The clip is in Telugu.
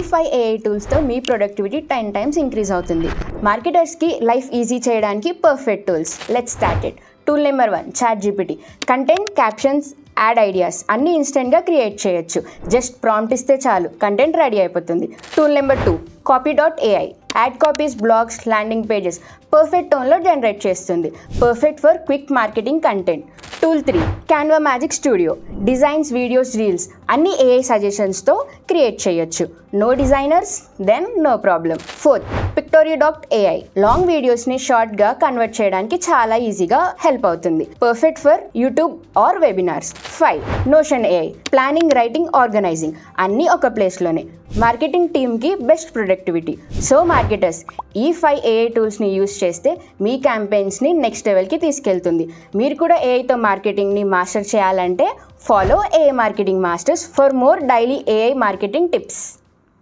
E5 AI టూల్స్తో మీ ప్రొడక్టివిటీ 10 టైమ్స్ ఇంక్రీజ్ అవుతుంది. మార్కెటర్స్కి లైఫ్ ఈజీ చేయడానికి perfect tools. Let's start it. Tool number 1 ChatGPT. Content, captions, ad ideas అన్నీ ఇన్స్టెంట్గా క్రియేట్ చేయొచ్చు. జస్ట్ ప్రాంప్ట్ ఇస్తే చాలు, కంటెంట్ రెడీ అయిపోతుంది. Tool number 2 Copy.ai. Ad copies, blogs, landing pages perfect టోన్లో జనరేట్ చేస్తుంది. Perfect for quick marketing content. Tool 3 Canva Magic Studio. Designs, videos, reels అన్ని AI సజెషన్స్తో క్రియేట్ చేయొచ్చు. No designers? Then no problem. 4 Pictory.ai. Long వీడియోస్ని షార్ట్గా కన్వర్ట్ చేయడానికి చాలా ఈజీగా హెల్ప్ అవుతుంది. Perfect for YouTube or webinars. 5 Notion AI. Planning, writing, organising అన్నీ ఒక ప్లేస్లోనే. మార్కెటింగ్ టీమ్కి best productivity. So marketers, E5 AI టూల్స్ని యూస్ చేస్తే మీ క్యాంపెయిన్స్ని నెక్స్ట్ లెవెల్కి తీసుకెళ్తుంది. మీరు కూడా ఏఐతో మార్కెటింగ్ని మాస్టర్ చేయాలంటే follow AI marketing masters for more daily AI marketing tips.